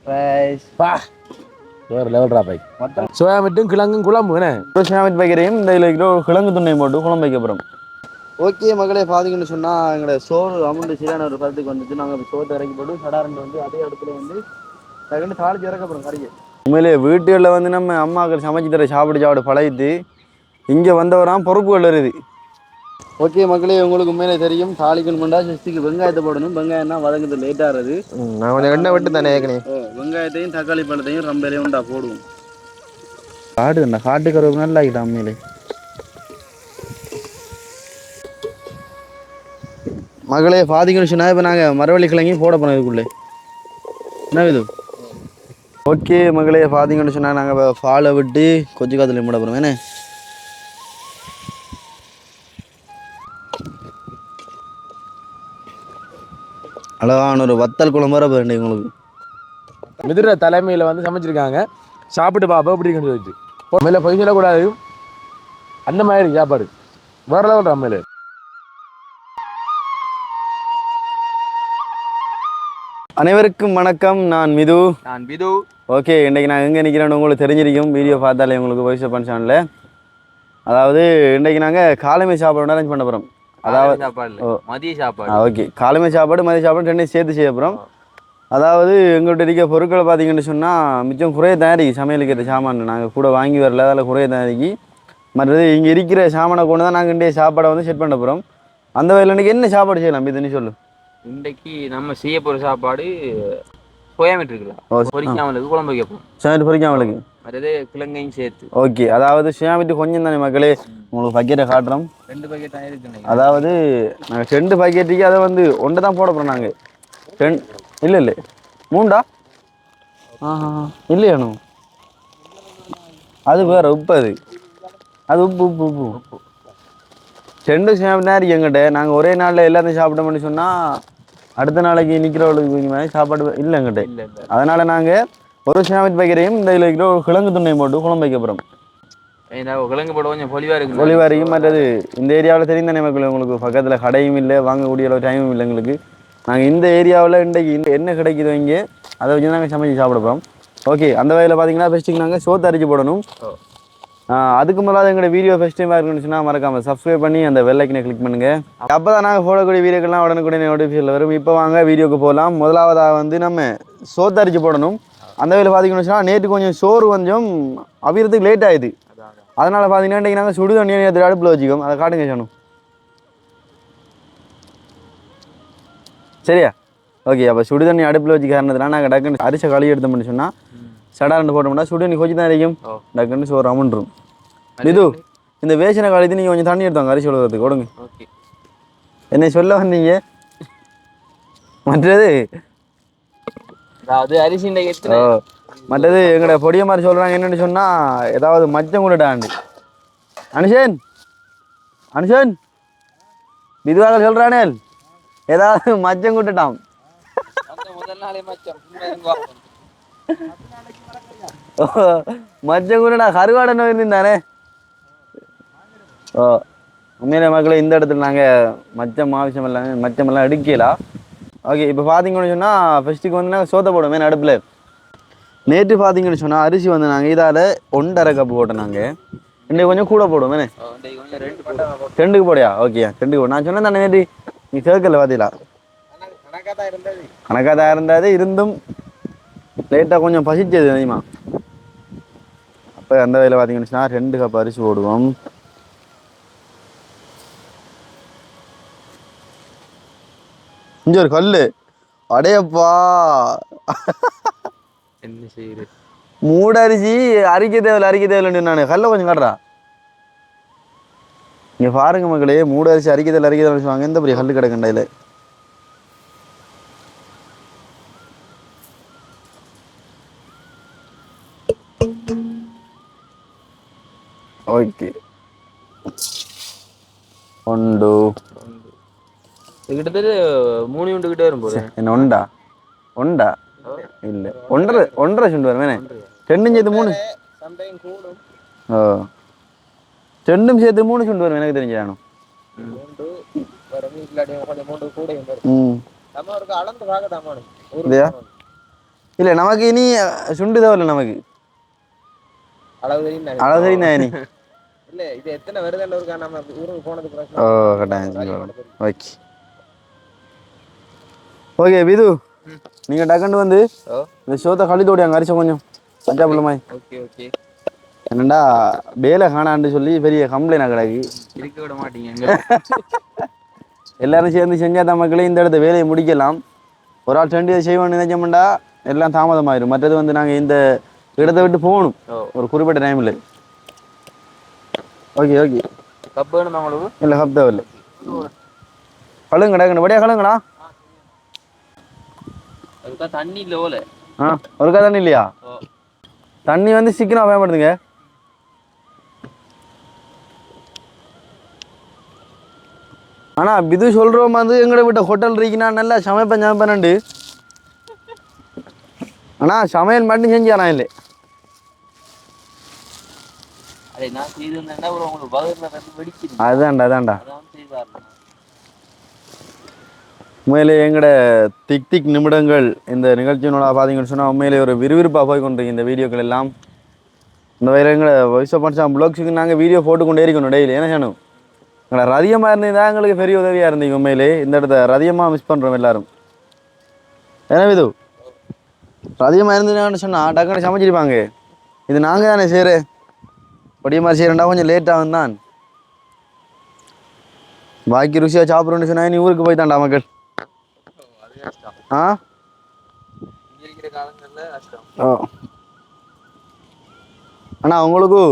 Rice பா வேறு லெவல்ரா by soya மீட்டும் கிழங்கும் குழம்பு என்ன சோயா மீட் வைக்கிறேன் இந்த கிலோ கிழங்கு துண்டையும் போட்டு குழம்பு வைக்க போகிறோம். ஓகே மகளே, பார்த்தீங்கன்னு சொன்னால் எங்களோட சோறு அமௌண்ட் சரியான ஒரு பதத்துக்கு வந்துட்டு நாங்கள் சோறு இறக்கி போட்டு சடாரண்டு வந்து அதே இடத்துல வந்து செகண்ட் தாளிச்சு இறக்க போகிறோம் கறியை. உண்மையிலே வீட்டுகளில் வந்து நம்ம அம்மாக்கள் சமைச்சு தர சாப்பிடு பழகிட்டு இங்கே வந்தவராம் பொறுப்புகள் வருது. ஓகே மக்களே, உங்களுக்கு உண்மையிலே தெரியும் தாளிக்கணும்னா சிஸ்டிக்கு வெங்காயத்தை போடணும். வெங்காயம் தான் வதங்குது லேட் ஆகிறது. நான் கொஞ்சம் எண்ணெய் விட்டு தானே ஏற்கனவே வெங்காயத்தையும் தக்காளி பழத்தையும் ரொம்பவே உண்டா போடுவோம். காடு இந்த காட்டு கருவு நல்லா ஆகிட்டான் உண்மையிலே. மகளே பார்த்தீங்கன்னு சொன்னால் இப்போ நாங்கள் மரவள்ளி கிழங்கி போட போனோம் இதுக்குள்ளே. என்ன இது? ஓகே மகளே, பார்த்தீங்கன்னு சொன்னால் நாங்கள் ஃபாலை விட்டு கொஞ்ச காலத்துல மூட போகிறோம். என்ன அழகான ஒரு வத்தல் குழம்பு வர போகிறேன் உங்களுக்கு. மிதிர தலைமையில் வந்து சமைச்சிருக்காங்க. சாப்பிட்டு பாப்பா எப்படி இருக்குன்னு சொல்லிட்டு மேலே போய் சொல்லக்கூடாது. அந்த மாதிரி சாப்பாடு வேற லெவல் அம்மையில. அனைவருக்கும் வணக்கம். நான் மிது. ஓகே, இன்றைக்கி நான் எங்கே நிற்கிறேன்னு உங்களுக்கு தெரிஞ்சிருக்கும். வீடியோ பார்த்தாலே உங்களுக்கு வாய்ஸ் ஆஃப் சேனலில். அதாவது இன்றைக்கி நாங்கள் காலைமை சாப்பாடு அரேஞ்ச் பண்ண போகிறோம். அதாவது மதிய சாப்பாடு. ஓகே, காலைமை சாப்பாடு மதிய சாப்பாடு ரெண்டையும் சேர்த்து செய்ய போகிறோம். அதாவது எங்கள்கிட்ட இருக்க பொருட்களை பார்த்தீங்கன்னு சொன்னால் மிச்சம் குறைய தயாரிக்கு சமையலுக்கு சாமான் நாங்கள் கூட வாங்கி வரல, அதில் குறைய தயாரிக்கு. மற்றது இங்கே இருக்கிற சாமானை கொண்டு தான் நாங்கள் இன்றைய சாப்பாடை வந்து செட் பண்ண போகிறோம். அந்த வகையில் இன்றைக்கி என்ன சாப்பாடு செய்யலாம் இதுன்னு சொல்லு. இன்றைக்கு நம்ம செய்ய போகிற சாப்பாடு சோயாமீட் இருக்குல்ல, பொரிக்காமலுக்கு குழம்பு வைக்கப்போம். சோயாமீட் பொரிக்காமலுக்கு மற்றது கிழங்கையும் சேர்த்து. ஓகே, அதாவது சோயாமீட் கொஞ்சம் தானே மக்களே, உங்களுக்கு பக்கெட்டை காட்டுறோம். 2 பாக்கெட் ஆயிருக்கு. அதாவது நாங்கள் 2 பாக்கெட்டுக்கு அதை வந்து ஒன்று தான் போட போகிறோம். நாங்கள் 2 இல்லை 3டா இல்லையானு அது வேறு உப்பு. அது உப்பு உப்பு உப்பு உப்பு 2 சாப்பிட்டா இருக்கு எங்கிட்ட. நாங்கள் ஒரே நாளில் எல்லாத்தையும் சாப்பிட்டோம்னு சொன்னால் அடுத்த நாளைக்கு நிற்கிறவளுக்கு சாப்பாடு இல்லை எங்கிட்ட. அதனால் நாங்கள் ஒரு சாமிட் வைக்கிறையும் இந்த கிலோ கிழங்கு துண்டையும் போட்டு குழம்பு வைக்க போகிறோம். கிழங்கு போட கொஞ்சம் பொலிவாக இருக்கும். மற்றது இந்த ஏரியாவில் தெரியும் தானே மக்கள், உங்களுக்கு பக்கத்தில் கடையும் இல்லை, வாங்கக்கூடிய அளவு டைமும் இல்லை எங்களுக்கு. நாங்கள் இந்த ஏரியாவில் இன்றைக்கு என்ன கிடைக்குதோ இங்கே அதை வச்சு நாங்கள் சமைச்சு சாப்பிட போகிறோம். ஓகே, அந்த வகையில் பார்த்தீங்கன்னா ஃபஸ்ட்டுக்கு நாங்கள் சோத்து அரிச்சு போடணும். அதுக்கு முதல்ல எங்களோட வீடியோ ஃபஸ்ட் டைமாக இருக்குன்னு சொன்னால் மறக்காமல் சப்ஸ்கிரைப் பண்ணி அந்த பெல் ஐக்கனை கிளிக் பண்ணுங்கள். அப்போ தான் நாங்கள் போடக்கூடிய வீடியோக்கெல்லாம் உடனுக்குடனே நோட்டிஃபிகேஷன் வரும். இப்போ வாங்க வீடியோக்கு போகலாம். முதலாவதாக வந்து நம்ம சோத்து அரிச்சு போடணும். அந்த வகையில் பார்த்தீங்கன்னு சொன்னால் நேற்று கொஞ்சம் சோறு கொஞ்சம் அவியறதுக்கு லேட் ஆகிடுது. அதனால் பார்த்தீங்கன்னா இன்றைக்கி நாங்கள் சுடு தண்ணியை நேற்று அடுப்பில் வச்சுக்கோம். அதை காட்டுங்க சாணும். சரியா? ஓகே, அப்போ சுடு தண்ணி அடுப்பில் வச்சு காரணதுனால நாங்கள் டக்குன்னு அரிசை களி எடுத்தோம்னு சொன்னால் சடாரண்டு போட்டோம்னா சுடு தண்ணி கொஞ்சம் தான் இருக்கும். டக்குன்னு சோறு அமௌண்ட்ரும். இது இந்த வேசனை காலத்து நீங்கள் கொஞ்சம் தண்ணி எடுத்தாங்க அரிசி உலகத்துக்கு கொடுங்க. என்னை சொல்ல வந்தீங்க மற்றது அரிசி. மற்றது எங்களோட பொடிய மாதிரி சொல்கிறாங்க என்னென்னு சொன்னால் ஏதாவது மச்சம் கொண்டுட்டாண்டு அனுஷன் இதுவாக சொல்கிறானே ஏதாவது மச்சம் கொண்டுட்டான். மச்சம் கூட நான் கருவாடை நோய் இருந்தானே. உண்மையிலே மக்களை இந்த இடத்துல நாங்கள் மச்சமெல்லாம் எடுக்கலாம். ஓகே, இப்போ பார்த்தீங்கன்னு சொன்னால் ஃபஸ்ட்டுக்கு வந்து நாங்கள் சோத்தை போடுவோம் அடுப்பில். நேற்று பார்த்தீங்கன்னு சொன்னால் அரிசி வந்து நாங்கள் இதால் 1.5 கப்பு போட்டோம். நாங்கள் இன்றைக்கு கொஞ்சம் கூட போடுவோம். 2க்கு போடையா? ஓகே, 2க்கு போடும். நான் சொன்னேன் தானே நேற்று நீ கேட்கல பார்த்தீங்களா? கணக்காக தான் இருந்தது. இருந்தும் லேட்டாக கொஞ்சம் பசிச்சது அதிகமாக. அப்போ அந்த வகையில் பார்த்தீங்கன்னு சொன்னால் 2 கப் அரிசி போடுவோம். இங்கே ஒரு கல் அடையப்பா என்ன செய்யுது? மூட அரிசி அரிக்க தேவையில்லை. நான் கல்லை கொஞ்சம் காட்டுறா. இங்கே பாருங்க மக்களே, மூட அரிசி அரிக்க தேவையில்லை சொல்லுவாங்க. எந்த பெரிய கல் கிடக்கண்டையில். ஓகே, 1 கிட்டத்தட்ட 3 யூனிட் கிட்ட வரும் போது. என்ன ஒண்டா இல்லை 1.5 சுண்டு வரும். வேணே 2 சேர்த்து 3 2 சேர்த்து 3 சுண்டு வரும். எனக்கு தெரிஞ்சானோ. இல்லை நமக்கு இனி சுண்டு தேவையில்லை நமக்கு அளவு தெரியும் அளவு தெரியுதா இனி இல்ல இது எத்தனை வருதுன்னு இருக்கா நம்ம ஊருக்கு போனதுக்கு ஓ கட்டாயம் ஓகே ஓகே விது நீங்கள் டக்குன்னு வந்து இந்த சோத்தை கழித்தோடி அங்கே அரிச கொஞ்சம் பஞ்சாபில் மாதிரி ஓகே ஓகே என்னண்டா வேலை காணான்னு சொல்லி பெரிய கம்ப்ளைண்ட் கிடக்கு இருக்க விட மாட்டீங்க எல்லாரும் சேர்ந்து செஞ்சாத மக்களே இந்த இடத்த வேலையை முடிக்கலாம் ஒரு ஆள் ரெண்டு செய்வோம்னு நினைச்சோம்டா எல்லாம் தாமதமாயிரும் மற்றது வந்து நாங்கள் இந்த இடத்தை விட்டு போகணும் ஒரு குறிப்பிட்ட டைமில் ஓகே ஓகே கப் வேணுமா உங்களுக்கு இல்லை கப் தேவையில்லை கழுங்க கிடக்கணும் படியா கழுங்கடா அதுக்கா தண்ணி இல்லை ஓல ஒருக்கா தண்ணி இல்லையா தண்ணி வந்து சீக்கிரம் பயன்படுத்துங்க ஆனால் இது சொல்கிறோம் வந்து எங்களை விட்ட ஹோட்டல் இருக்குன்னா நல்லா சமைப்பேன்ண்டு ஆனால் சமையல் மட்டும் செஞ்சானா இல்லை அதான்டா உண்மையிலே எங்களோட திக் நிமிடங்கள் இந்த நிகழ்ச்சியினோட பார்த்தீங்கன்னு சொன்னால் உண்மையிலே ஒரு விறுவிறுப்பாக போய் கொண்டிருக்கு இந்த வீடியோக்கள் எல்லாம் இந்த வகையில் எங்களை வாய்ஸ் ஆஃப் பன்சாம் ப்ளாக்ஸுக்கு நாங்கள் வீடியோ போட்டுக்கொண்டே இருக்கணும் டெய்லி என்ன செய்யணும் எங்களை ரதியமாக இருந்ததுதான் எங்களுக்கு பெரிய உதவியாக இருந்தீங்க உண்மையிலே இந்த இடத்த ரதியமாக மிஸ் பண்ணுறோம் எல்லாரும் ஏன்னா இது ரதியமாக இருந்ததுன்னு சொன்னால் டக்குனு சமைச்சிருப்பாங்க இது நாங்கள் தானே செய்கிறேன் படிய மாதிரி செய்கிறேன்டா கொஞ்சம் லேட்டாகும் தான் பாக்கி ருசியாக சாப்பிட்றோன்னு சொன்னால் நீ ஊருக்கு போய் தான்டா மக்கள் ஆ ஓ ஆனால் உங்களுக்கு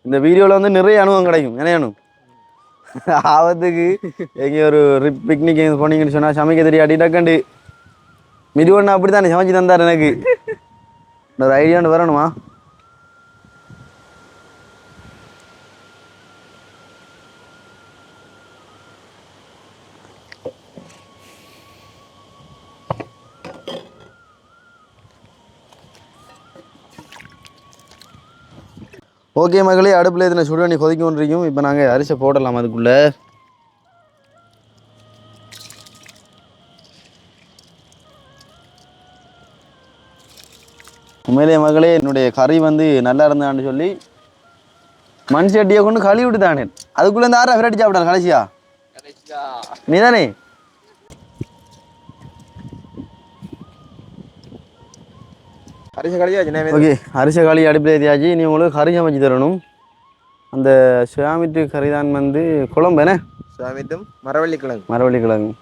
இந்த வீடியோவில் வந்து நிறைய அனுபவம் கிடைக்கும் என்ன அனுபவம் ஆபத்துக்கு எங்கேயும் ஒரு பிக்னிக் போனீங்கன்னு சொன்னால் சமைக்க தெரியாட்டி டக்கண்டு மிது ஒன்று அப்படி தானே சமைச்சு தந்தார் எனக்கு ஒரு ஐடியான்னு வரணுமா ஓகே மகளே அடுப்பில் இதில் சுடுதண்ணி கொதிக்க கொண்டிருக்கும் இப்போ நாங்கள் அரிசி போடலாம் அதுக்குள்ளே உண்மையிலே மகளே என்னுடைய கறி வந்து நல்லா இருந்தான்னு சொல்லி மண் சட்டியை கொண்டு கழுவி விட்டுதானே அதுக்குள்ளே இந்த ஆறா விரட்டி சாப்பிட்டான் கடைசியா நீ தானே அரிசி கழியாச்சு ஓகே அரிசி காளி அடுப்பில் ஏற்றியாச்சு நீ உங்களுக்கு கறி சமைச்சு தரணும் அந்த சுவாமிட்டு கறி தான் வந்து குழம்பு என்ன சுவாமிட்டும் மரவள்ளி கிழங்கு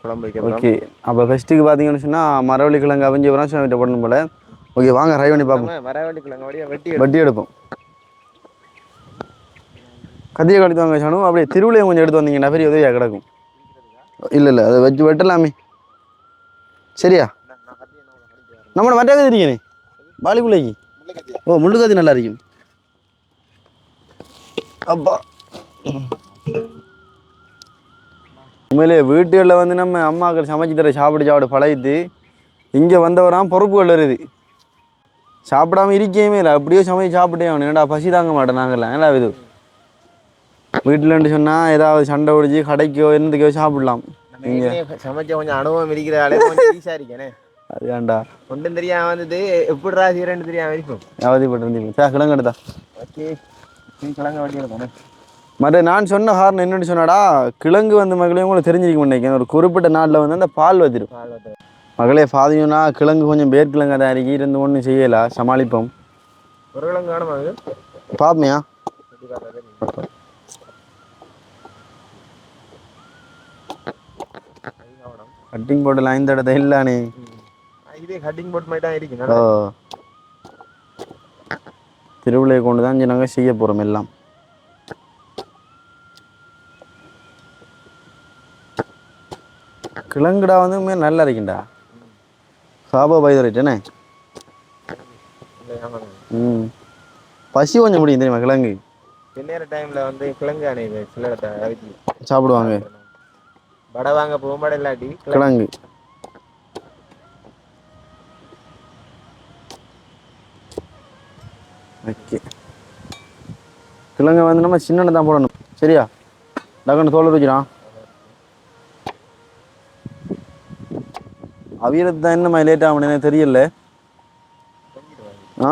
குழம்பு ஓகே அப்போ ஃபஸ்ட்டுக்கு பார்த்தீங்கன்னு சொன்னால் மரவள்ளி கிழங்கு அவிஞ்சு வரும் சுவாமிட்ட போடணும் போல ஓகே வாங்க ட்ரை பண்ணி பார்ப்போம் மரவள்ளி கிழங்கு வெட்டி எடுப்போம் கத்தியை கடித்து வாங்க சாணும் அப்படியே திருவிழையும் கொஞ்சம் எடுத்து வந்தீங்கன்னா பெரிய உதவியாக கிடக்கும் இல்லை அதை வச்சு வெட்டலாமே சரியா நம்மளோட மற்ற கத்தி இருக்கேனே பாலி பிள்ளைக்கு ஓ முள்ளு கத்தி நல்லா இருக்கும் அப்பா உண்மையிலே வீட்டுகளில் வந்து நம்ம அம்மாக்கள் சமைச்சு தர சாப்பிட்டு பழகிட்டு இங்கே வந்தவரான் பொறுப்புகள் வருது சாப்பிடாம இருக்கவே இல்லை அப்படியே சமைச்சு சாப்பிட்டே ஆகணும் என்னடா பசி தாங்க மாட்டேன் நாங்கள்லாம் ஏன்னா இது வீட்டிலன்னு சொன்னால் ஏதாவது சண்டை ஒடிச்சு கடைக்கோ என்னதுக்கோ சாப்பிடலாம் நீங்கள் சமைச்ச கொஞ்சம் அனுபவம் இருக்கிறாலே கொஞ்சம் ஈஸியாக இருக்கேனே அதுதான்டா ஒன்றும் தெரியாம வந்துட்டு எப்படிடா செய்யறேன்னு தெரியாம இருக்கும் அவதிப்பட்டிருந்தீங்க சார் கிழங்கு எடுத்தா ஓகே கிழங்கு வட்டி எடுத்தானே மற்ற நான் சொன்ன காரணம் என்னென்னு சொன்னாடா கிழங்கு வந்து மகளையும் உங்களுக்கு தெரிஞ்சிருக்க மாட்டேங்க ஒரு குறிப்பிட்ட நாட்டில் வந்து அந்த பால் வச்சிடும் மகளே பாதியும்னா கிழங்கு கொஞ்சம் பேர்கிழங்கு தான் இறக்கி இருந்து ஒன்றும் செய்யலாம் சமாளிப்போம் ஒரு கிழங்கு வேணுமா அது பாப்பமையா கட்டிங் போர்டில் இந்த இடத்த இல்லானே இதே கட்டிங் போர்ட் மாதிரி தான் இருக்கு ஓ திருவிழையை கொண்டு தான் நாங்கள் செய்ய போகிறோம் எல்லாம் கிழங்குடா வந்து உண்மையாக நல்லா இருக்குண்டா கார்போஹைட்ரேட் என்ன பசி கொஞ்சம் முடியும் தெரியுமா கிழங்கு பின்னேற டைம்ல வந்து கிழங்கு அணையுது சில இடத்த சாப்பிடுவாங்க வடை வாங்க போகும்பாடு இல்லாட்டி கிழங்கு ஓகே கிழங்கு வந்து நம்ம சின்ன தான் போடணும் சரியா டக்குன்னு தோல் வச்சுடான் அவியலுக்கு தான் என்ன லேட் ஆகணும் தெரியல ஆ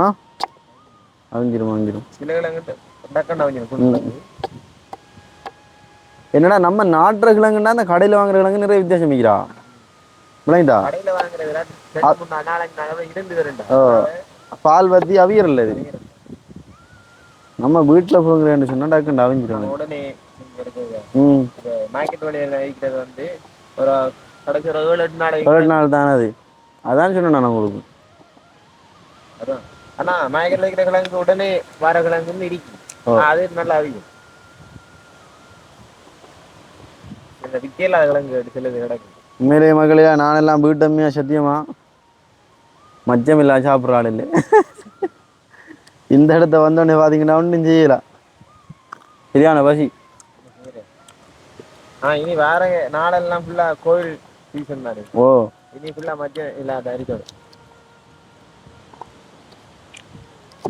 அவிஞ்சிரும் சில கிழங்கு டக்குன்னு அவிஞ்சிரும். என்னடா நம்ம நாட்டுற கிழங்குன்னா அந்த கடையில் வாங்குற கிழங்கு நிறைய வித்தியாசம் வைக்கிறா விளையுதா கடையில வாங்குறதுல 2 3 4 நாள் இருந்து வரேன்டா. பால் வத்தி அவியறல இது நம்ம வீட்டில் போகிறேன்னு சொன்னா டக்குன்னு அவிஞ்சிடும். உடனே மார்க்கெட் வழியில வைக்கிறது வந்து ஒரு கடைசி ஒரு 7 8 நாள் தானே அது. அதான் சொன்னேன் நான் உங்களுக்கு. அதான் ஆனா மார்க்கெட்ல வைக்கிற கிழங்கு உடனே வர கிழங்குன்னு இடிக்கும். அது நல்லா அவிக்கும். இந்த வித்தியில்லாத கிழங்கு சிலது கிடக்கும். உண்மையிலே மகளே நானெல்லாம் வீட்டம்மையா சத்தியமா மச்சம் இல்லா சாப்பிட்ற ஆள் இல்லை. இந்த இடத்த வந்தோடனே பார்த்தீங்கன்னா ஒன்றும் செய்யலாம் சரியான பசி. இனி வேற நாளெல்லாம் ஃபுல்லா கோயில் சீசன் தானே. ஓ இனி ஃபுல்லா மத்தியம் இல்லாத அரிக்கணும்.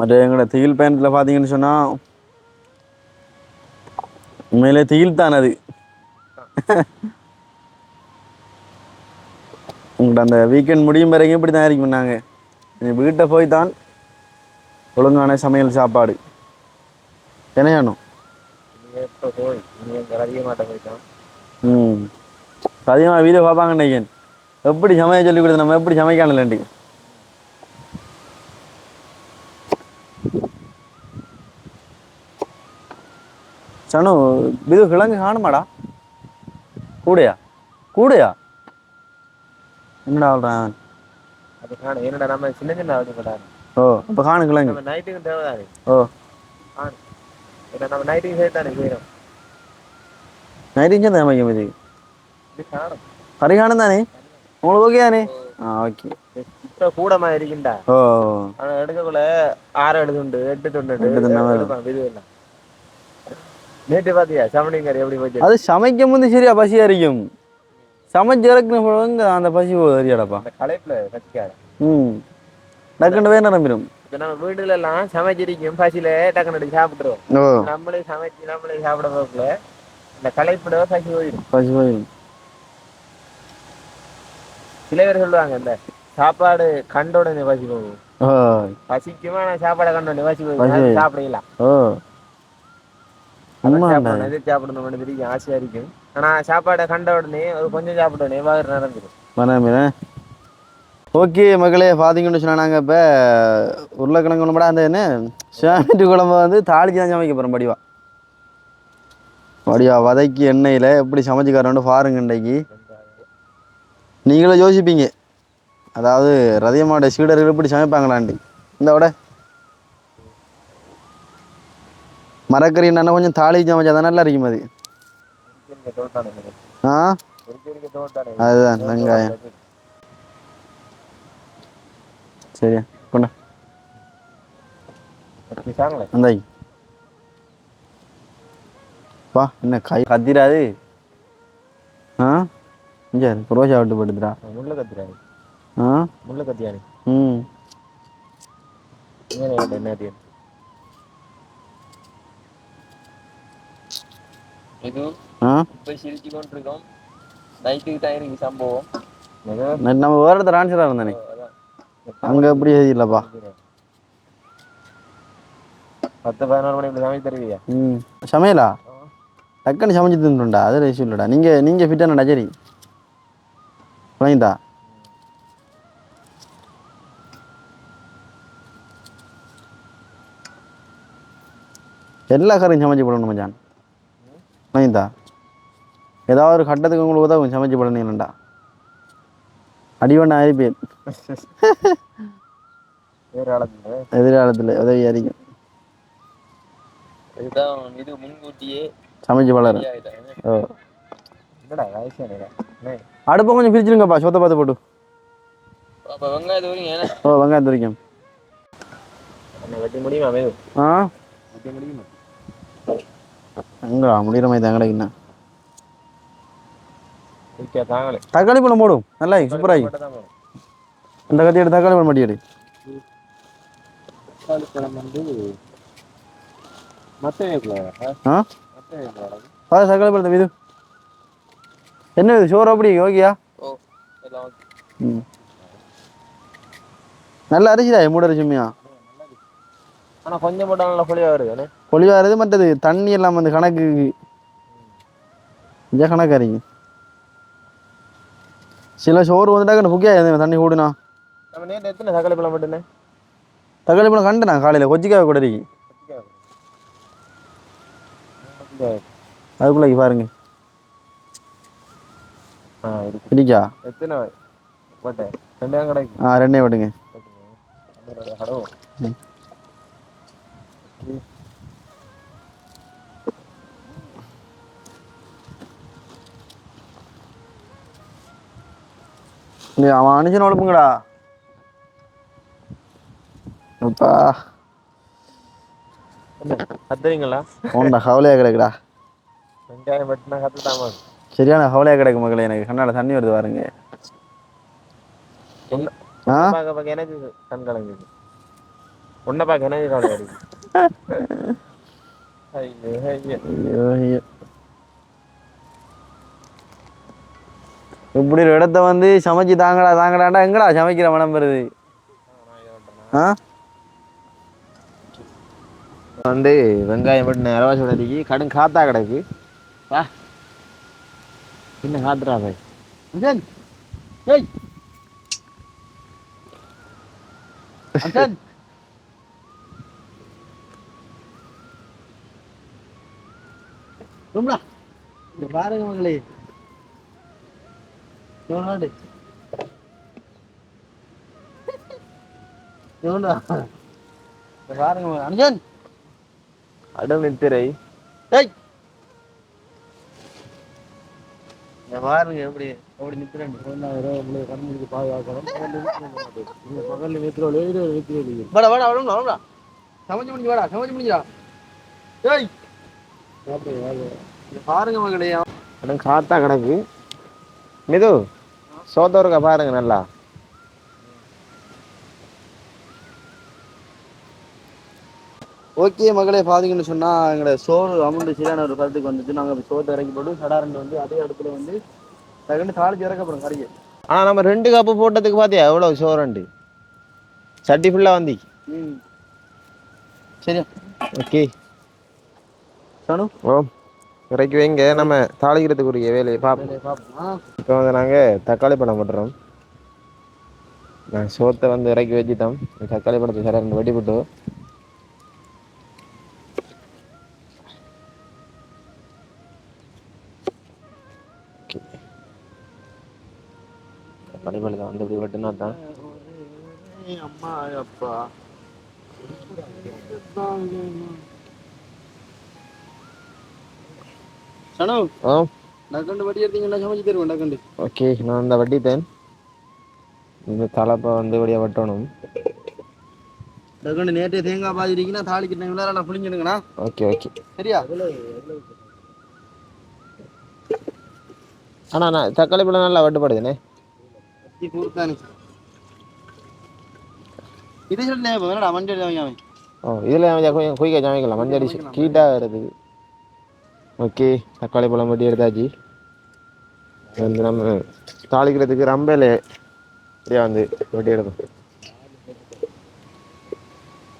மற்ற எங்களோட திகில் பயணத்தில் பார்த்தீங்கன்னு சொன்னால் உண்மையிலே திகில் தான் அது. உங்கள்கிட்ட அந்த வீக்கெண்ட் முடியும் வரைக்கும் இப்படி தான் இருக்கும். நாங்கள் வீட்டை போய் தான் ஒழுங்கான சமையல் சாப்பாடு என்ன செய்யணும். அதிகமாக வீடியோ பார்ப்பாங்க நினைக்கிறேன். எப்படி சமைய சொல்லி கொடுத்து நம்ம எப்படி சமைக்கானலேண்டி. சனு இது கிழங்கு காணுமாடா கூடையா கூடையா என்னடா சொல்கிறேன். அது காணும். என்னடா நம்ம சின்ன சின்ன ஆகுது. ஓ அப்போ காணு கிழங்கு நம்ம நைட்டுக்கு தேவைதானே. ஓ காணும். ஏன்னா நம்ம நைட்டுக்கு சேர்த்து தானே செய்யறோம். நைட்டுக்கு தான் சமைக்கும் இது காணும். கறி காணும் தானே உங்களுக்கு ஓகே தானே. ஓகே இப்போ கூடமா இருக்குண்டா. ஓ ஆனால் எடுக்கக்குள்ள 6 துண்டு 8 துண்டு எல்லாம் நேற்று பார்த்தியா சமணிங்கர் எப்படி போச்சு. அது சமைக்கும் போது சரியா பசியா இருக்கும். சமைச்சு இறக்குன அந்த பசி சரியாடப்பா அந்த களைப்புல பசிக்காது. டக்குன்னு வேணும் நம்பிடும். இப்போ நம்ம வீட்டுல எல்லாம் சமைச்சிருக்கும் பசியில டக்குனு சாப்பிட்டுருவோம். நம்மளே சமைச்சு நம்மளே சாப்பிட போகல இந்த களைப்புட பசி போயிடும். சில பேர் சொல்லுவாங்க இந்த சாப்பாடு கண்ட உடனே பசி போகும். பசிக்குமா நான் சாப்பாடை கண்ட உடனே பசி போகும் சாப்பிடலாம். சாப்பிடணும் தெரியும் ஆசையா இருக்கும். ஆனா சாப்பாடை கண்ட உடனே ஒரு கொஞ்சம் சாப்பிட்ட உடனே வாகர் நடந்துடும். ஓகே மகளே பார்த்தீங்கன்னு சொன்னா நாங்கள் இப்போ உருளைக்கிழங்கு கூட அந்த என்ன சாமிட்டு குழம்பு வந்து தாளிச்சு தான் சமைக்க போகிறோம். படிவா வதக்கி எண்ணெயில் எப்படி சமைச்சுக்காரோன்னு பாருங்க. இன்றைக்கு நீங்களும் யோசிப்பீங்க அதாவது ரதியம்மாவோட சீடர்கள் எப்படி சமைப்பாங்களாண்டி. இந்த விட மரக்கறி என்ன கொஞ்சம் தாளிச்சு சமைச்சா தான் நல்லா இருக்கும் அது. அதுதான் வெங்காயம் சரியா கொண்டா அந்த வா என்ன கை கத்திராது. இங்கே ரோஜா விட்டு போட்டுதுடா. முள்ள கத்திராது. முள்ள கத்தியானி. என்ன சிரிச்சு கொண்டிருக்கோம். நைட்டுக்கு டைம் சம்பவம் நம்ம வேற இடத்துல ஆன்சரா இருந்தானே அங்க எப்படி இல்லப்பா 10-11 மணி சமைச்சு தருவியா. சமையலா டக்குன்னு சமைச்சு தின்னுடா. அது இஷ்யூ இல்லடா. நீங்க ஃபிட்டானடா சரி வாங்கிட்டா எல்லா கரையும் சமைச்சு போடணும் மச்சான். வாங்கிட்டா ஏதாவது ஒரு கட்டத்துக்கு உங்களுக்கு உதவும் சமைச்சு போடணும்டா. அடிவண்ண ஆயிப்பேன் எதிர்காலத்தில் உதவி அறிக்கும். இது முன்கூட்டியே சமைச்சு வளர. அடுப்பை கொஞ்சம் பிரிச்சிருங்கப்பா சொத்தை பார்த்து போட்டு. ஓ வெங்காயத்து வரைக்கும் எங்க முடிகிற மாதிரி தான் கிடைக்குண்ணா. தக்காளி பழம் போடும் நல்லா சூப்பராகி. இந்த கத்தி எடு தக்காளி பழம் மாட்டி எடு. தக்காளி பழத்தை மீது என்ன இது சோறு அப்படி ஓகேயா. நல்ல அரிசிடா மூட அரிசிமையா ஆனால் கொஞ்சம் போட்டால் நல்லா பொலியாக வருது. பொலிவாக வருது, மற்றது தண்ணி எல்லாம் வந்து கணக்கு இங்கே கணக்காரிங்க. சில சோறு வந்துட்டாக்க புக்கியா தண்ணி கூடுனா. நம்ம நேற்று எத்தனை தக்காளி பழம் மட்டும்னே? தக்காளி பழம் கண்டுண்ணா காலையில் கொச்சிக்காய் கூட இருக்கு. அதுக்குள்ள பாருங்க. இருக்கா? எத்தனை போட்டேன்? 2 கிடைக்கும். 2 விடுங்க. அவன் அனுஷன் உழப்புங்கடா. அப்பா கத்துறீங்களா? உண்டா கவலையாக கிடக்குடா. வெங்காயம் வெட்டினா கத்துதாமா? சரியான கவலையாக கிடக்கு மகளே. எனக்கு கண்ணால தண்ணி வருது பாருங்க. பார்க்க எனக்கு கண் கலங்குது. உன்னை பார்க்க எனக்கு கவலை வருது. இப்படி ஒரு இடத்த வந்து சமைச்சு தாங்கடா தாங்கடாண்டா எங்கடா சமைக்கிற மனம் வருது. வந்து வெங்காயம் வெட்டின அரவாசி உடனே கடும் காத்தா கிடக்கு. வா என்ன காத்துறா பாய். பாருங்க மகளே. பாருங்க அனுஜன் அடம் நித்திரை. பாருங்க எப்படி எப்படி நிக்கிறேன். பாதுகாக்கணும். சமைச்சு முடிஞ்சு வாடா, சமைச்சு முடிஞ்சா. பாருங்க மகளே. அடம் காத்தா கிடக்கு. மிது சோத்தவருக்கா பாருங்க நல்லா. ஓகே மகளே, பார்த்தீங்கன்னு சொன்னால் எங்களோட சோறு அமௌண்ட் சரியான ஒரு கருத்துக்கு வந்துட்டு நாங்கள் சோத்தை இறக்கி போட்டு சடாரண்டு வந்து அதே இடத்துல வந்து செகண்ட் தாளிச்சு இறக்கப்படுறோம் கறியை. ஆனால் நம்ம 2 கப்பு போட்டதுக்கு பார்த்தியா எவ்வளோ சோறுண்டு சட்டி ஃபுல்லாக வந்து. சரியா? ஓகே சனு. ஓ இறக்கி வைங்க, நம்ம தாளிக்கிறதுக்குரிய வேலையை பார்ப்போம். இப்போ வந்து நாங்கள் தக்காளி பழம் போட்டுறோம். நான் சோத்தை வந்து இறக்கி வச்சுட்டோம். தக்காளி பழத்தை சடாரண்டு வெட்டி போட்டு தக்காளி தான் வந்து இப்படி வெட்டினா தான். அம்மா அப்பா சனு. நக்கண்டு வட்டி எடுத்தீங்கன்னா சமைச்சு தருவேன் நக்கண்டு. ஓகே நான் அந்த வட்டித்தேன். இந்த தலைப்பை வந்து இப்படியே வெட்டணும். நக்கண்டு நேற்றே தேங்காய் பாதிரிங்கன்னா தாளிக்கு நான் புளிஞ்சிடுங்கண்ணா. ஓகே ஓகே சரியா? ஆனால் நான் தக்காளி பழம் நல்லா வெட்டுப்படுதுண்ணே. இது சொல்லடா மஞ்சள் வாங்க. ஓ இதில் கொஞ்சம் குயிக்காக சமைக்கலாம். மஞ்சள் கீட்டாக வருது. ஓகே தக்காளி பழம் வெட்டி எடுத்தாச்சு. வந்து நம்ம தாளிக்கிறதுக்கு ரம்பையில் இப்படியா வந்து வெட்டி எடுக்கும்.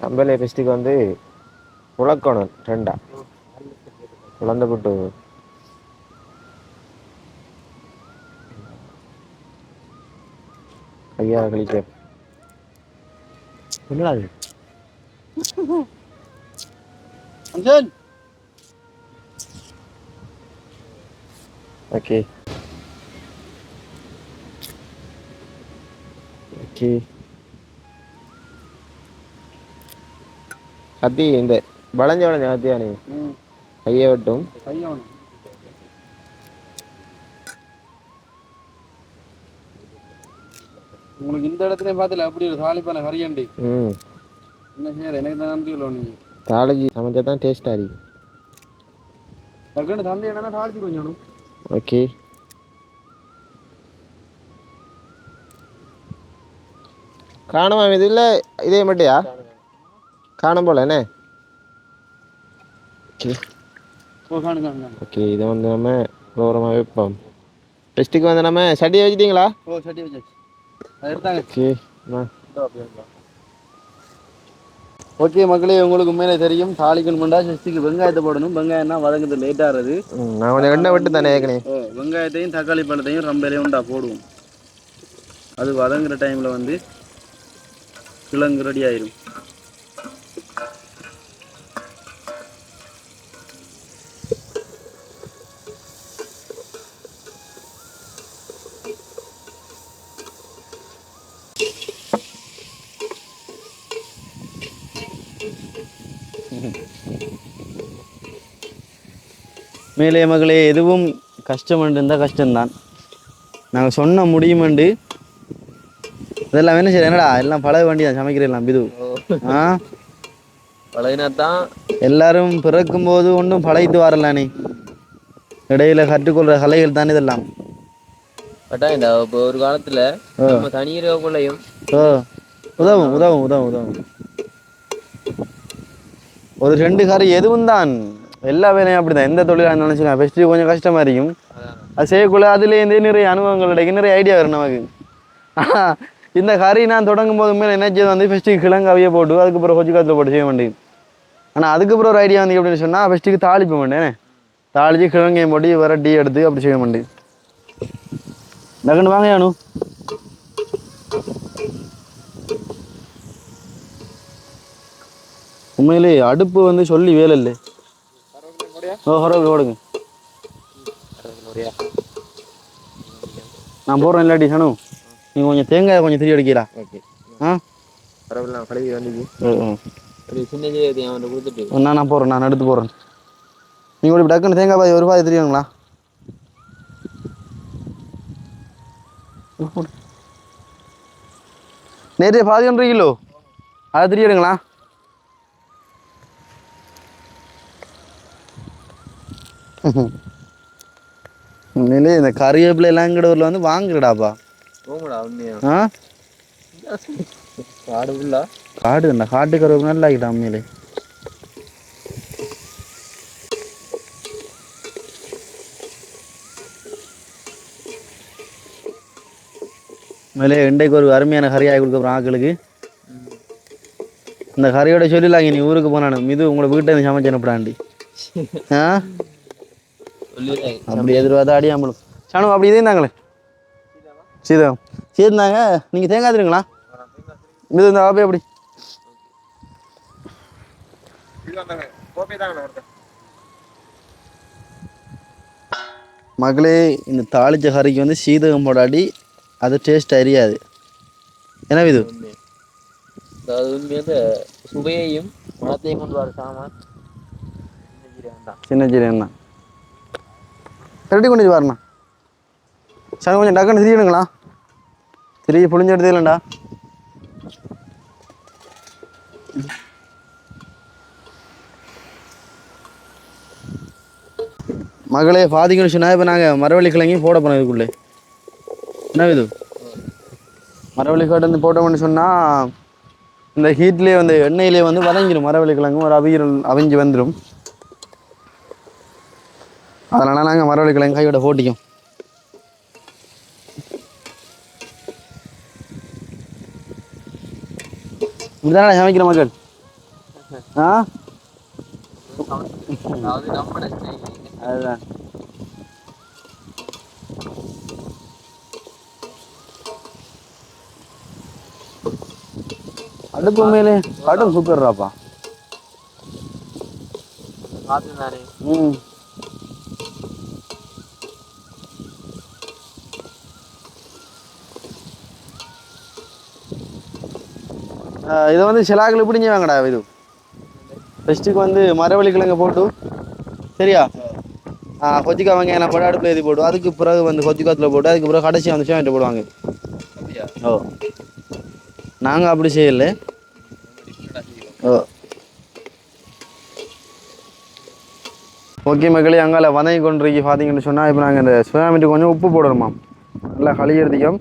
ரம்பையில பெஸ்ட்டுக்கு வந்து உலக்கணும் 2 உலர்ந்த போட்டு ஐயா கழிக்க. என்னடா அது? ஓகே ஓகே கத்தி இந்த வளைஞ்ச கத்தியா நீ கையை வெட்டும். உங்களுக்கு இந்த இடத்துல பார்த்துல அப்படி ஒரு தாளிப்பான கறியாண்டி. என்ன செய்யற எனக்கு தான் நன்றி இல்லை. நீங்க தாளிச்சு சமைச்சா தான் டேஸ்டாக இருக்கு. டக்குன்னு தந்தை என்னன்னா தாளிச்சு கொஞ்சம். ஓகே காணுமா இது இல்லை இதே மட்டுயா காணும் போல என்ன? ஓகே ஓகே இதை வந்து நம்ம ஓரமாக வைப்போம். டெஸ்ட்டுக்கு வந்து நம்ம சட்டியை வச்சுட்டிங்களா? ஓ சட்டி வச்சாச்சு. ஓகே ஓகே மக்களே, உங்களுக்கு உண்மையிலே தெரியும் தாளிக்கணும்டா ஜஸ்ட்டுக்கு வெங்காயத்தை போடணும். வெங்காயம்னா வதங்குறது லேட் ஆகிறது. நான் கொஞ்சம் எண்ணெய் விட்டு தானே ஏற்கனவே. வெங்காயத்தையும் தக்காளி பழத்தையும் ரொம்பவே உண்டா போடுவோம். அது வதங்குற டைமில் வந்து கிழங்கு ரெடி ஆயிடும். மேலே மகளே, எதுவும் கஷ்டம் இருந்தால் கஷ்டம்தான். நாங்கள் சொன்ன முடியுமெண்டு இதெல்லாம் என்ன செய்ய என்னடா எல்லாம் பழக வேண்டியதான் சமைக்கிறேன் இது. ஆ பழகினாதான் எல்லாரும் பிறக்கும் போது ஒன்றும் பழகிட்டு வரலானே, இடையில கற்றுக்கொள்கிற கலைகள் தானே இதெல்லாம். கட்டாயண்டா. இப்போ ஒரு காலத்துல நம்ம தனியரவுக்குள்ளையும் உதவும் உதவும் உதவும் உதவும். ஒரு 2 கறி எதுவும் தான், எல்லா வேலையும் அப்படிதான். எந்த தொழிலாக இருந்தாலும் ஃபஸ்ட்டு கொஞ்சம் கஷ்டமா இருக்கும். அது செய்யக்குள்ள அதுலேருந்து நிறைய அனுபவங்கள் கிடைக்கும், நிறைய ஐடியா வரும் நமக்கு. ஆனால் இந்த கறி நான் தொடங்கும் போது மேலே என்ன செய்ய வந்து ஃபஸ்ட்டு கிழங்கு அவிய போட்டு அதுக்கப்புறம் கொஞ்சம் காலத்தில் போட்டு செய்ய வேண்டியது. ஆனால் அதுக்கப்புறம் ஒரு ஐடியா வந்து எப்படின்னு சொன்னால் ஃபஸ்ட்டுக்கு தாளிப்ப மாட்டேன். தாளித்து கிழங்கையும் போட்டு வர டீ எடுத்து அப்படி செய்ய மாட்டேன். டக்குன்னு வாங்க யானு. உண்மையிலே அடுப்பு வந்து சொல்லி வேலை இல்லை. ஓடுங்க நான் போடுறேன். இல்லாட்டி சனு நீங்கள் கொஞ்சம் தேங்காய் கொஞ்சம் திரி அடிக்கிறா. நான் போடுறேன், நான் எடுத்து போடுறேன். நீங்கள் இப்படி டக்குன்னு தேங்காய் பாய் ஒரு பாய் தெரியுங்களா? நேற்று பாதி 1 கிலோ அதை தெரியுங்களா? உண்மையிலே இந்த கறிவேப்பிலை எல்லாம் எங்கட ஊர்ல வந்து வாங்குறடாப்பா. காடு இந்த காட்டு கருவேப்பிலை நல்லா ஆகிட்டா உண்மையிலே. உண்மையிலே இன்றைக்கு ஒரு அருமையான கறி ஆகி கொடுக்க போகிறோம் ஆக்களுக்கு. இந்த கறியோட சொல்லிடலாங்க, நீ ஊருக்கு போனானு இது உங்களை வீட்டை இருந்து சமைச்சு அனுப்பிடாண்டி. அப்படி எதிர்பார்த்தா அடியாமலும் சாணம் அப்படி இதே இருந்தாங்களே சீதம் சீர்ந்தாங்க. நீங்கள் தேங்காய் தருங்களா? இது இந்த ஆப்பே அப்படி மகளே, இந்த தாளிச்ச கறிக்கு வந்து சீதகம் போடாடி அது டேஸ்ட் அறியாது. என்ன இது சுவையையும் மனத்தையும் கொண்டு வர சாமான் சின்ன ஜீரகம் தான். ரெடி கொண்டு வரண்ணா. சார் கொஞ்சம் டக்குன்னு திரியணுங்களா? திரிய புளிஞ்சு எடுத்து இல்லைண்டா. மகளே பாதிக்கணும் சொன்னா இப்போ நாங்கள் மரவள்ளி கிழங்கையும் போட போனோம் இதுக்குள்ளே. என்ன இது மரவள்ளி கிழங்கு வந்து போட்டோம்னு சொன்னால் இந்த ஹீட்லேயே வந்து எண்ணெயிலே வந்து வதங்கிடும். மரவள்ளி கிழங்கும் ஒரு அவிஞ்சு வந்துடும். அதனால நாங்கள் மரவள்ளி கிழங்கு கையோட போட்டிக்கும். இப்படிதானே சமைக்கிற மக்கள். அதுதான் அடுப்பு மேலே கடும் சூப்பர்றாப்பா. இதை வந்து சிலாக்கள் இப்படிங்க வாங்கடா. இது ஃபஸ்ட்டுக்கு வந்து மரவள்ளி கிழங்க போட்டு சரியா கொச்சிக்காய் வெங்காயம் போட்டு அடுப்பில் எழுதி போட்டு அதுக்கு பிறகு வந்து கொச்சிக்காத்தில் போட்டு அதுக்கு பிறகு கடைசியாக வந்து சேவன்ட்டு போடுவாங்க. ஓ நாங்கள் அப்படி செய்யலை. ஓ ஓகே மக்களே, அங்கால வதங்கி கொண்டிருக்கி பார்த்தீங்கன்னு சொன்னால் இப்போ நாங்கள் இந்த சுயாமீட்டு கொஞ்சம் உப்பு போடணுமா. நல்லா கழுவிறதுக்கும்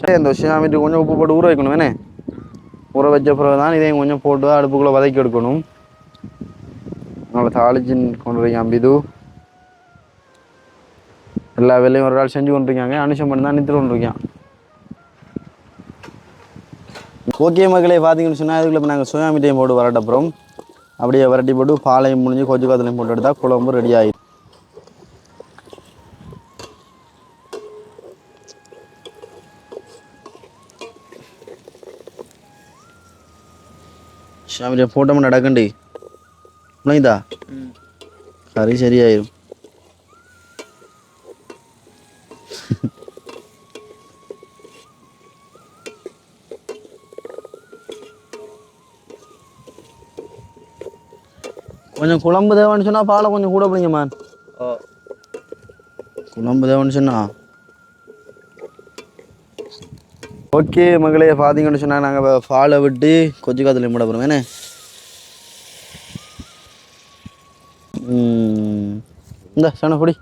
சரி அந்த சுயாமீட்டு கொஞ்சம் உப்பு போட்டு ஊற வைக்கணும். வேணே ஊற வச்ச பிறகு தான் இதையும் கொஞ்சம் போட்டு அடுப்புக்குள்ளே வதக்கி எடுக்கணும். அதனால் தாளிச்சின் கொண்டிருக்கேன் அம்பிது. எல்லா வேலையும் ஒரு ஆள் செஞ்சு கொண்டிருக்காங்க. அனுஷம் பண்ணி தான் நிறுத்தி கொண்டிருக்கேன். ஓகே மக்களே, பார்த்தீங்கன்னு சொன்னால் அதுக்குள்ள இப்போ நாங்கள் சோயா மீட்டையும் போட்டு வரட்ட அப்புறம் அப்படியே வரட்டி போட்டு பாலையும் முடிஞ்சு கொஞ்சம் காத்துலையும் போட்டு எடுத்தால் குழம்பு ரெடி ஆகிடும். ஷாமிலியா போட்டோம் நடக்கண்டு உனக்குதா கறி சரியாயிரும். கொஞ்சம் குழம்பு தேவைன்னு சொன்னால் பாலை கொஞ்சம் கூட பிடிங்கம்மா. குழம்பு தேவைன்னு சொன்னா ஓகே மகளே, பார்த்தீங்கன்னு சொன்னால் நாங்கள் பாலை விட்டு கொஞ்சம் காத்துல மூட போகிறோம். என்ன இந்த சன பொடி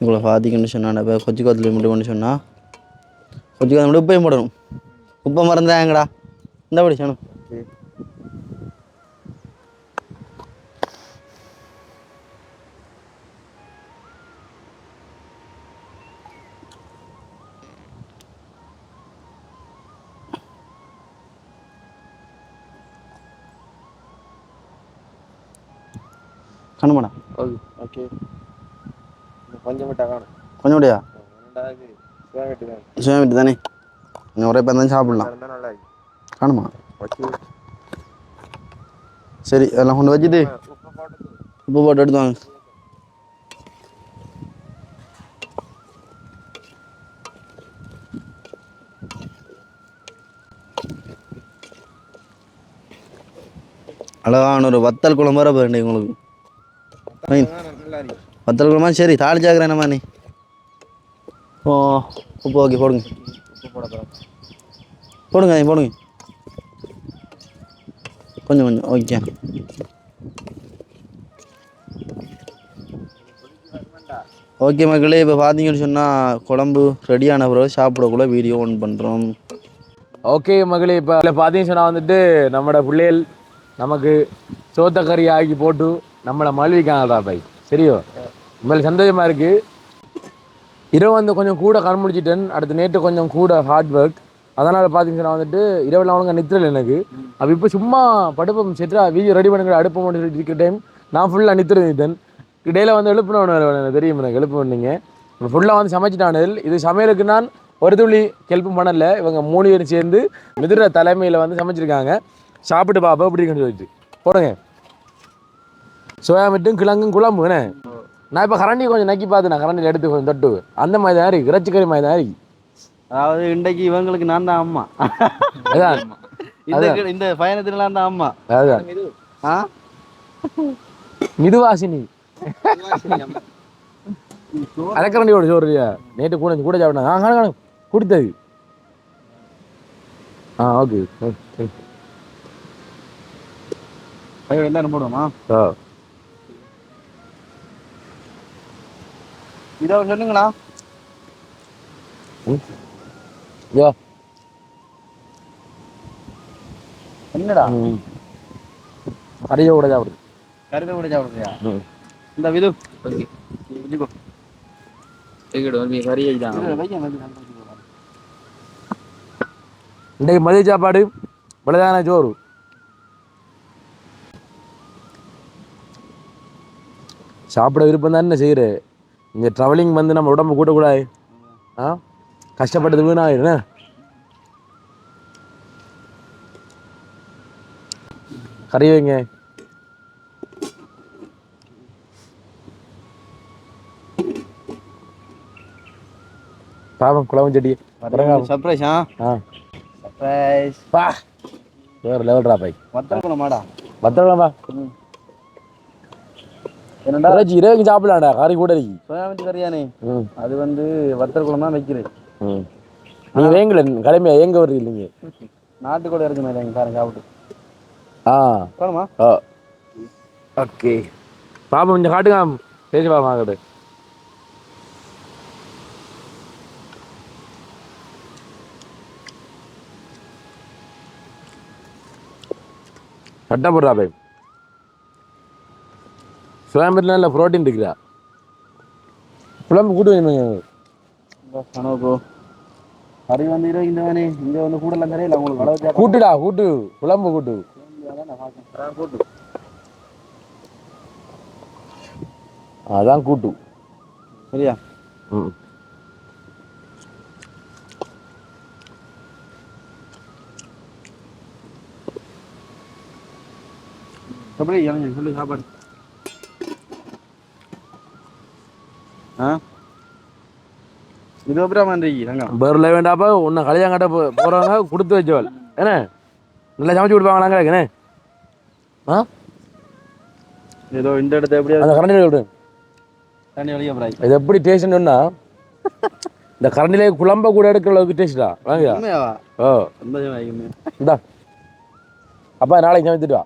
இவ்வளோ பார்த்தீங்கன்னு சொன்னால் இப்போ கொச்சி காத்துல மட்டும் சொன்னால் கொச்சி காத்துல மட்டும் உப்பையும் போடணும். உப்பை மறந்தாங்கடா இந்த படி சனம். கண்ணுமாடா ஓகே கொஞ்சம் விட்டா காணும். கொஞ்சம் முடியா ரெண்டாவது சுயமிட்டு தானே இன்னும் ஒரே பேர் தான் சாப்பிடலாம். நல்லா காணுமா வச்சு சரி அதெல்லாம் கொண்டு வச்சுட்டு உப்பு போட்டு எடுத்து வாங்க. அழகான ஒரு வத்தல் குழம்பு வர போகிறேன் உங்களுக்கு. வத்தல் குழம்பா சரி தாளிச்சாக்குறேன் என்னம்மா நீ. ஓ உப்பு ஓகே போடுங்க. போடுங்க அதை போடுங்க கொஞ்சம் கொஞ்சம் ஓகே. ஓகே மக்களே, இப்போ பார்த்தீங்கன்னு சொன்னால் குழம்பு ரெடியான பிறகு சாப்பிடக்குள்ள வீடியோ ஆன் பண்ணுறோம். ஓகே மகளே, இப்போ பார்த்தீங்கன்னு சொன்னால் வந்துட்டு நம்மளோட பிள்ளைகள் நமக்கு சோத்தக்கறி ஆக்கி போட்டு நம்மளை மழுவிக்காங்கடா பை. சரியோ உங்களுக்கு சந்தோஷமாக இருக்குது. இரவு வந்து கொஞ்சம் கூட கண் முடிச்சிட்டேன். அடுத்து நேற்று கொஞ்சம் கூட ஹார்ட் ஒர்க். அதனால் பார்த்தீங்கன்னா வந்துட்டு இரவில் அவனுங்க நித்திரல் எனக்கு. அப்போ இப்போ சும்மா படுப்பம் செட்டா வீடியோ ரெடி பண்ணுங்க அடுப்பு மட்டும் இருக்கிற டைம் நான் ஃபுல்லாக நித்திருந்தேன். இடையில வந்து எழுப்பினவனு தெரியும் எனக்கு எழுப்பு பண்ணீங்க. ஃபுல்லாக வந்து சமைச்சிட்டானது. இது சமையலுக்கு நான் ஒரு துளி ஹெல்ப்பும் பண்ணலை. இவங்க 3 பேரும் சேர்ந்து மிதிர தலைமையில் வந்து சமைச்சிருக்காங்க. சாப்பிட்டு பாப்பா எப்படி இருக்குன்னு சொல்லிட்டு போடுங்க. சோயா மீட்டும் கிழங்கும் குழம்பு என்ன. நான் இப்போ கரண்டி கொஞ்சம் நக்கி பார்த்து நான் கரண்டியில் எடுத்து கொஞ்சம் தொட்டு அந்த மாதிரி தான் இருக்கு. இறைச்சிக்கறி மாதிரி தான் இருக்கு. அதாவது இன்றைக்கு இவங்களுக்கு நான் தான் அம்மா. அதான் இந்த பயணத்திலாம் தான் அம்மா. அதுதான் மிதுவாசினி அரைக்கரண்டியோட சோறுயா நேற்று கூட கூட சாப்பிட்டாங்க கொடுத்தது. ஓகே என்ன போடுவோமா இதை சொல்லுங்களா. என்னடா கறியை கூட சாப்பிடுது. கருதை கூட சாப்பிடுறியா இந்த விது இன்றைக்கு மதிய சாப்பாடு விளையாட சோறு. சாப்பிட விருப்பம் தான் என்ன செய்யற. இங்கே ட்ராவலிங் வந்து நம்ம உடம்பு கூட்டக்கூடாது. கஷ்டப்பட்டது வீணாயிரும். கறி வைங்க. பாவம் குழம்பு செடி சர்ப்ரைஸ். சர்ப்ரைஸ் பா வேற லெவல் ரா பை. வத்தல் குழம்பாடா. வத்தல் குழம்பா என்னடா இரவுக்கு சாப்பிடலாம்டா. கறி கூட இருக்கு. சோயாபீன் கறியானே அது வந்து வத்தல் குழம்பா வைக்கிறேன். நீங்க வேங்கல கிளம்பியா எங்க வருது இல்லைங்க. நாட்டுக்கோட இருக்கு மேலே எங்க பாருங்க சாப்பிட்டு. வேணுமா? ஓகே பாப்பா கொஞ்சம் காட்டுங்க பேசி பாப்பா கிட்ட. சட்டை போடுறா பை. சோயாபீன்ல நல்ல ப்ரோட்டீன் இருக்குதா. குழம்பு கூட்டு வைங்க. கனவு கறி வந்து இருபது இங்க வந்து கூடலாம் தெரியல உங்களுக்கு அளவு கூட்டுடா கூட்டு குழம்பு கூட்டு கூட்டு அதான் கூட்டு சரியா ம் எப்படி சொல்லு சாப்பாடு இது அப்புறம் தங்கம் பேரில் வேண்டாப்பா உன்னை கல்யாணம் போகிறவங்க கொடுத்து வச்சவள் என்ன நல்லா சமைச்சு கொடுப்பாங்களாங்க என்ன ஆ ஏதோ இந்த இடத்த எப்படி அந்த கரண்டியில் விடு தண்ணி வலிக்க பிராய் இது எப்படி டேஸ்ட்னுன்னா இந்த கரண்டிலே குழம்ப கூட எடுக்கிற அளவுக்கு டேஸ்டா வாங்க உண்மையாவா ஓ சந்தோஷமா இந்தா அப்பா நாளைக்கு சமைத்துட்டு வா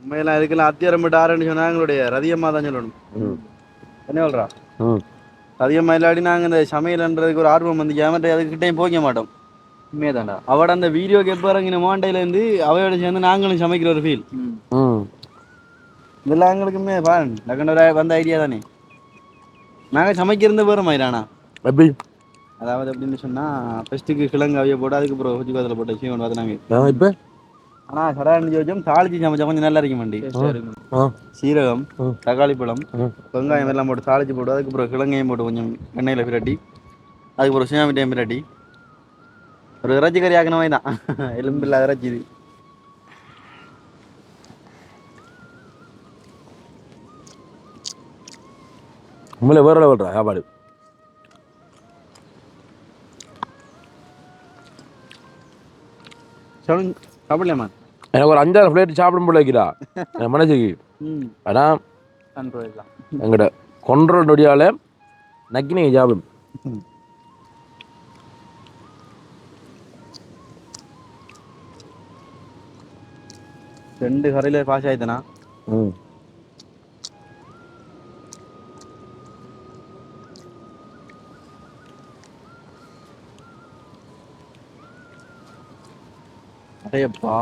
உண்மையெல்லாம் இதுக்கெல்லாம் அத்தியாரம் போட்டு ஆரம்பிச்சு சொன்னா எங்களுடைய ரதியம்மா தான் சொல்லணும் என்ன சொல்றா ரதியம்மா இல்லாட்டி நாங்கள் இந்த சமையல்ன்றதுக்கு ஒரு ஆர்வம் வந்து ஏமாட்ட அதுக்கிட்டையும் போக மாட்டோம் உண்மையதாண்டா அவட அந்த வீடியோக்கு எப்போ இறங்கின மோண்டையிலேருந்து அவையோட சேர்ந்து நாங்களும் சமைக்கிற ஒரு ஃபீல் இதெல்லாம் எங்களுக்குமே பாருங்க லக்கண்டோட வந்த ஐடியா தானே நாங்கள் சமைக்கிறது வேறு மாதிரிண்ணா எப்படி அதாவது எப்படின்னு சொன்னால் ஃபஸ்ட்டுக்கு கிழங்கு அவைய போட்டு அதுக்கு அப்புறம் ஹுஜி பாத்தில் போட்டு விஷயம் பார்த்து நாங்கள் இப்போ ஆனால் சடான்னு வச்சோம் தாளிச்சு சமைச்சா கொஞ்சம் நல்லா இருக்கும் வண்டி சீரகம் தக்காளி பழம் வெங்காயம் எல்லாம் போட்டு தாளிச்சு போட்டு அதுக்கப்புறம் கிழங்கையும் போட்டு கொஞ்சம் எண்ணெயில் பிரட்டி அதுக்கப்புறம் சுயாமிட்டையும் பிரட்டி ஒரு இறைச்சி கறி ஆக்கின மாதிரி தான் எலும்பு இல்லாத இறைச்சி இது உண்மையில வேற லெவல்ரா சாப்பாடு சாப்பிடலாமா எனக்கு ஒரு 5-6 பிளேட் சாப்பிடும் போல வைக்கிறா என் மனசுக்கு ஆனால் எங்கிட்ட கொன்ற நொடியால் நக்கினே சாப்பிடும் ரெண்டு கரையில் பாஸ் ஆயிட்டனா அடையப்பா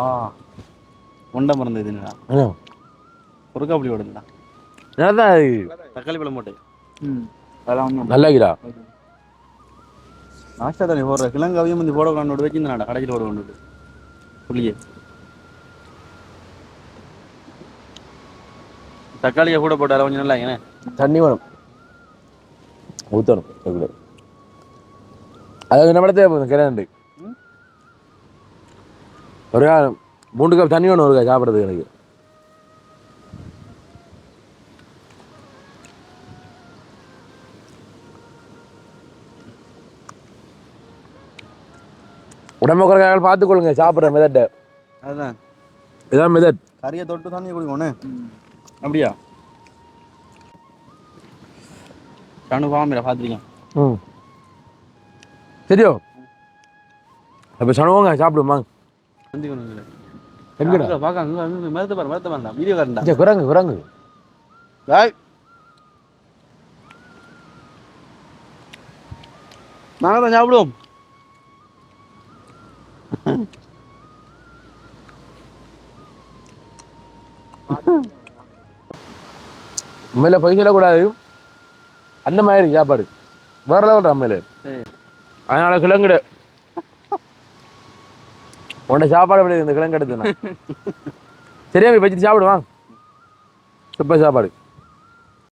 உண்டை மறந்தது என்னடா பொறுக்கா அப்படி ஓடுதுடா தக்காளி பழம் போட்டு அதெல்லாம் நல்லா இருக்கிறா நாஷ்டா தானே போடுற கிழங்கு அவையும் வந்து போட கொண்டு வச்சுருந்தாடா கடைசியில் போட கொண்டு புள்ளியே தக்காளியை கூட போட்டார கொஞ்சம் நல்லா ஏன்னா தண்ணி வேணும் ஊற்றணும் அதாவது நம்ம இடத்துல கிராண்டு ஒரு 3 கப் தண்ணி வேணும் ஒரு சாப்பிட்றதுக்கு எனக்கு உடம்பு குறைக்காக பார்த்துக்கொள்ளுங்க சாப்பிட்ற மெதட்டை அதுதான் இதான் மெதட் கறியை தொட்டு தண்ணி குடிக்கணும் அப்படியா கணு பாம்பா பார்த்துருக்கேன் சரியோ அப்போ சனுவாங்க சாப்பிடுமா எங்கடா பார்க்க அங்கே மரத்தை பாருண்டா வீடியோ காரண்டா குரங்கு நாங்கள் தான் சாப்பிடுவோம் உண்மையில போய் சொல்லக்கூடாது அந்த மாதிரி சாப்பாடு வேற லெவல் உண்மையில அதனால கிழங்குடு உன்ட சாப்பாடு எப்படி இந்த கிழங்கு எடுத்துனா சரியா போய் வச்சுட்டு சாப்பிடுவான் சூப்பர் சாப்பாடு